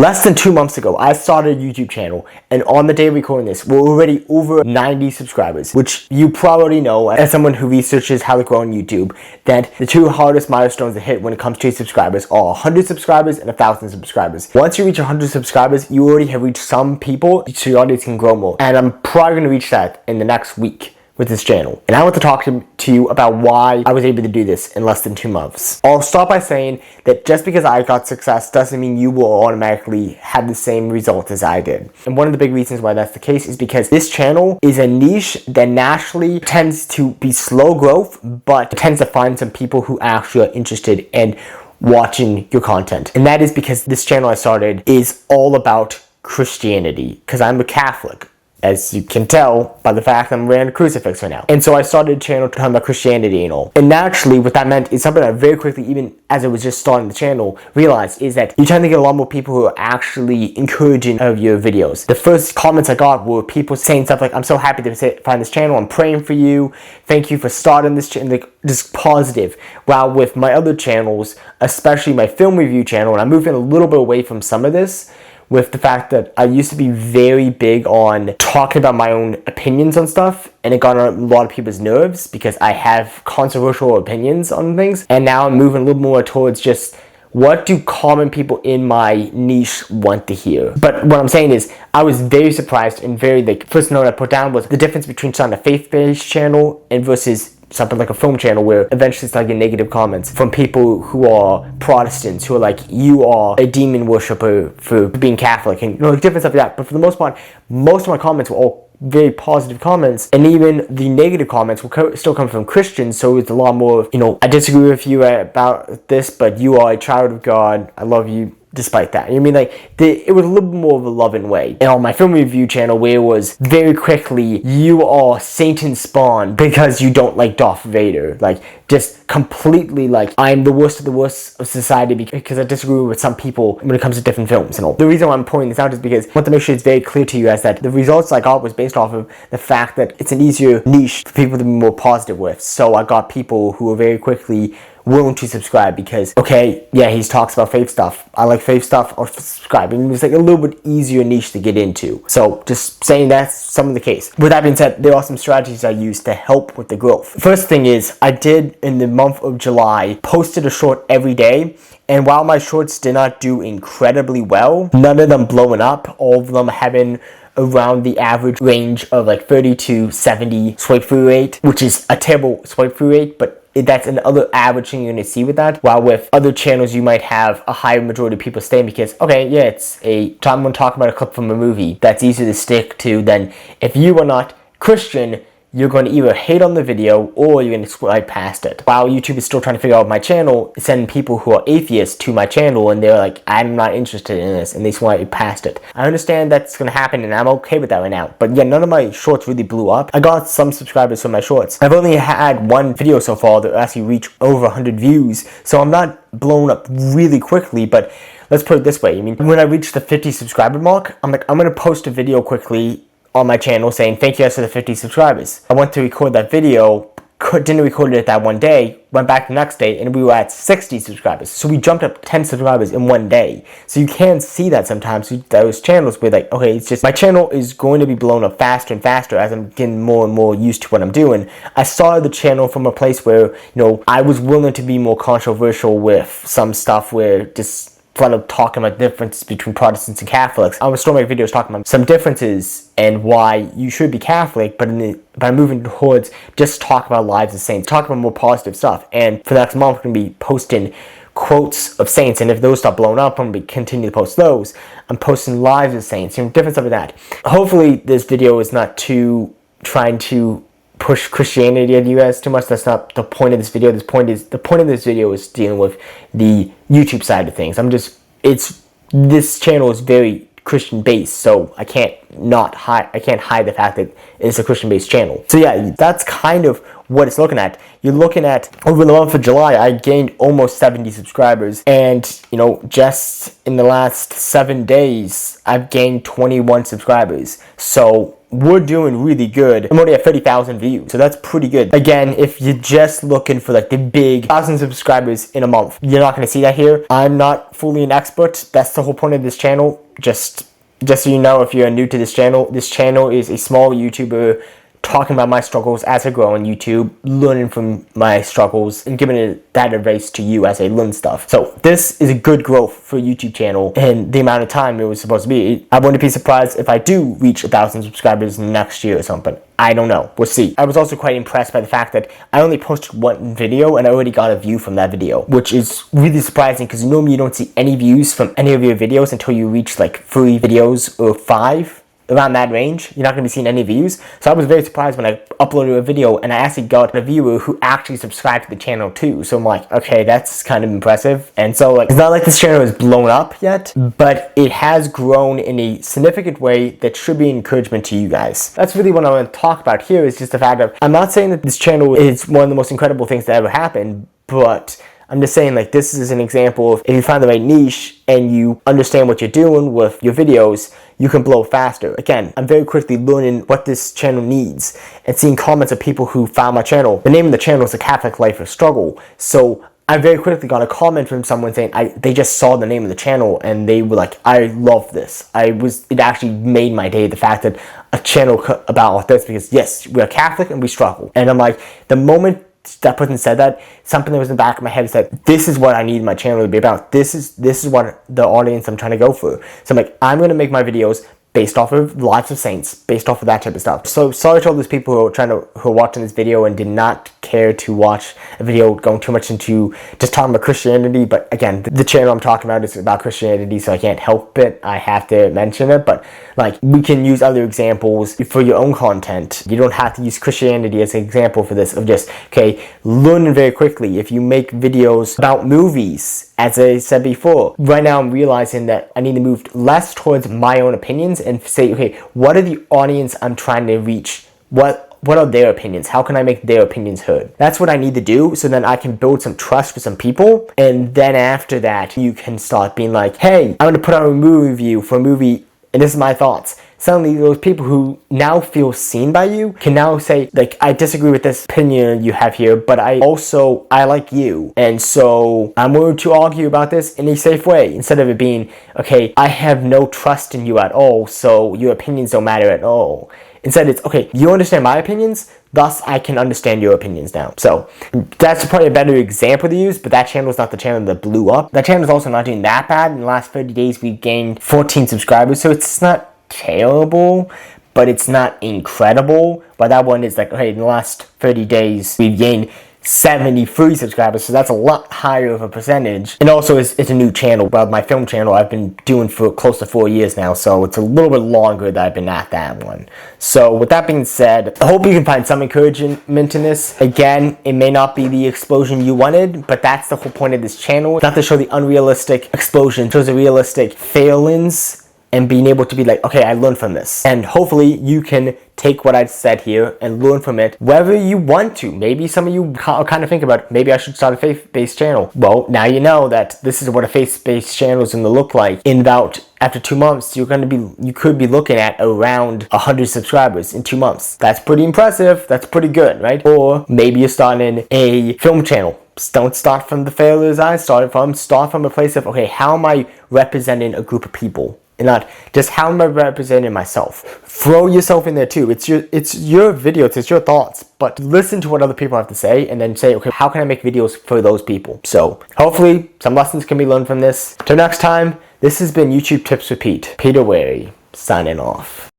Less than 2 months ago, I started a YouTube channel, and on the day of recording this, we're already over 90 subscribers, which you probably know, as someone who researches how to grow on YouTube, that the two hardest milestones to hit when it comes to subscribers are 100 subscribers and 1,000 subscribers. Once you reach 100 subscribers, you already have reached some people, so your audience can grow more. And I'm probably going to reach that in the next week with this channel. And I want to talk to you about why I was able to do this in less than 2 months. I'll start by saying that just because I got success doesn't mean you will automatically have the same result as I did. And one of the big reasons why that's the case is because this channel is a niche that naturally tends to be slow growth, but tends to find some people who actually are interested in watching your content. And that is because this channel I started is all about Christianity, because I'm a Catholic, as you can tell by the fact I'm wearing a crucifix right now. And so I started a channel talking about Christianity and all. And naturally, what that meant is something I very quickly, even as I was just starting the channel, realized is that you tend to get a lot more people who are actually encouraging of your videos. The first comments I got were people saying stuff like, I'm so happy to find this channel, I'm praying for you, thank you for starting this channel, like, just positive. While with my other channels, especially my film review channel, and I'm moving a little bit away from some of this, with the fact that I used to be very big on talking about my own opinions on stuff, and it got on a lot of people's nerves because I have controversial opinions on things. And now I'm moving a little more towards just what do common people in my niche want to hear. But what I'm saying is, I was very surprised and very, first note I put down was the difference between starting a faith-based channel and versus something like a film channel, where eventually start getting negative comments from people who are Protestants, who are like, you are a demon worshiper for being Catholic, and different stuff like that. But for the most part, most of my comments were all very positive comments, and even the negative comments will still come from Christians, so it's a lot more, I disagree with you about this, but you are a child of God, I love you despite that. I mean, it was a little bit more of a loving way. And on my film review channel, where it was very quickly, you are Satan's spawn because you don't like Darth Vader. Just completely I'm the worst of the worst of society because I disagree with some people when it comes to different films and all. The reason why I'm pointing this out is because I want to make sure it's very clear to you as that the results I got was based off of the fact that it's an easier niche for people to be more positive with. So I got people who are very quickly willing to subscribe because, okay, yeah, he talks about faith stuff. I like faith stuff, or subscribe. And it's a little bit easier niche to get into. So just saying that's some of the case. With that being said, there are some strategies I use to help with the growth. First thing is, I did in the month of July, posted a short every day. And while my shorts did not do incredibly well, none of them blowing up, all of them having around the average range of 30 to 70 swipe through rate, which is a terrible swipe through rate, but that's another average thing you're going to see with that. While with other channels, you might have a higher majority of people staying because, okay, yeah, I'm going to talk about a clip from a movie. That's easier to stick to than if you are not Christian, you're going to either hate on the video or you're going to swipe past it. While YouTube is still trying to figure out my channel, sending people who are atheists to my channel and they're like, I'm not interested in this, and they swipe past it. I understand that's going to happen and I'm okay with that right now. But yeah, none of my shorts really blew up. I got some subscribers from my shorts. I've only had one video so far that actually reached over 100 views, so I'm not blown up really quickly, but let's put it this way. When I reach the 50 subscriber mark, I'm going to post a video quickly on my channel saying thank you guys for the 50 subscribers. I went to record that video, didn't record it that one day, went back the next day, and we were at 60 subscribers. So we jumped up 10 subscribers in one day. So you can see that sometimes with those channels where okay, it's just my channel is going to be blown up faster and faster as I'm getting more and more used to what I'm doing. I started the channel from a place where, I was willing to be more controversial with some stuff where just fun of talking about differences between Protestants and Catholics. I was still make videos talking about some differences and why you should be Catholic, but by moving towards just talk about lives of saints, talk about more positive stuff. And for the next month, we're going to be posting quotes of saints, and if those start blowing up, I'm going to continue to post those. I'm posting lives of saints, different stuff like that. Hopefully, this video is not too trying to push Christianity at you guys too much. That's not the point of this video. The point of this video is dealing with the YouTube side of things. This channel is very Christian based, so I can't hide the fact that it's a Christian based channel. So yeah, that's kind of what it's looking at. You're looking at, over the month of July, I gained almost 70 subscribers, and just in the last 7 days, I've gained 21 subscribers. So we're doing really good. I'm already at 30,000 views, so that's pretty good. Again, if you're just looking for like the big 1,000 subscribers in a month, you're not going to see that here. I'm not fully an expert. That's the whole point of this channel. Just so you know, if you're new to this channel is a small YouTuber talking about my struggles as I grow on YouTube, learning from my struggles, and giving that advice to you as I learn stuff. So this is a good growth for a YouTube channel and the amount of time it was supposed to be. I wouldn't be surprised if I do reach 1,000 subscribers next year or something. I don't know. We'll see. I was also quite impressed by the fact that I only posted one video and I already got a view from that video, which is really surprising because normally you don't see any views from any of your videos until you reach like 3 videos or 5. Around that range, you're not going to be seeing any views. So I was very surprised when I uploaded a video and I actually got a viewer who actually subscribed to the channel too. So I'm like, okay, that's kind of impressive. And so like, it's not like this channel is blown up yet, but it has grown in a significant way that should be encouragement to you guys. That's really what I want to talk about here, is just the fact that I'm not saying that this channel is one of the most incredible things that ever happened, but I'm just saying, like, this is an example of if you find the right niche and you understand what you're doing with your videos, you can blow faster. Again, I'm very quickly learning what this channel needs and seeing comments of people who found my channel. The name of the channel is The Catholic Life of Struggle. So I very quickly got a comment from someone saying they just saw the name of the channel and they were like, I love this. It actually made my day, the fact that a channel about this, because yes, we're Catholic and we struggle. And I'm like, the moment that person said that, something that was in the back of my head said, this is what I need my channel to be about. This is what the audience I'm trying to go for. So I'm like, I'm going to make my videos based off of lives of saints, based off of that type of stuff. So sorry to all those people who are watching this video and did not care to watch a video going too much into just talking about Christianity. But again, the channel I'm talking about is about Christianity, so I can't help it. I have to mention it. But like, we can use other examples for your own content. You don't have to use Christianity as an example for this, of just, okay, learning very quickly. If you make videos about movies, as I said before, right now I'm realizing that I need to move less towards my own opinions and say, okay, what are the audience I'm trying to reach? What are their opinions? How can I make their opinions heard? That's what I need to do, so then I can build some trust with some people. And then after that, you can start being like, hey, I'm going to put out a movie review for a movie, and this is my thoughts. Suddenly, those people who now feel seen by you can now say, like, I disagree with this opinion you have here, but I like you. And so I'm willing to argue about this in a safe way, instead of it being, okay, I have no trust in you at all, so your opinions don't matter at all. Instead, it's, okay, you understand my opinions, thus I can understand your opinions now. So that's probably a better example to use, but that channel is not the channel that blew up. That channel is also not doing that bad. In the last 30 days, we gained 14 subscribers, so it's not terrible, but it's not incredible. But that one is like, okay, in the last 30 days, we've gained 73 subscribers, so that's a lot higher of a percentage. And also, it's a new channel. But my film channel I've been doing for close to 4 years now, so it's a little bit longer that I've been at that one. So with that being said, I hope you can find some encouragement in this. Again, it may not be the explosion you wanted, but that's the whole point of this channel. Not to show the unrealistic explosion, it shows the realistic failings and being able to be like, okay, I learned from this. And hopefully you can take what I said here and learn from it, whether you want to. Maybe some of you kind of think about, maybe I should start a faith-based channel. Well, now you know that this is what a faith-based channel is going to look like. In about, after 2 months, you could be looking at around 100 subscribers in 2 months. That's pretty impressive. That's pretty good, right? Or maybe you're starting a film channel. Don't start from the failures I started from. Start from a place of, okay, how am I representing a group of people? And not just how am I representing myself. Throw yourself in there too. It's your videos, it's your thoughts. But listen to what other people have to say and then say, okay, how can I make videos for those people? So hopefully some lessons can be learned from this. Till next time, this has been YouTube Tips with Pete. Peter Wary, signing off.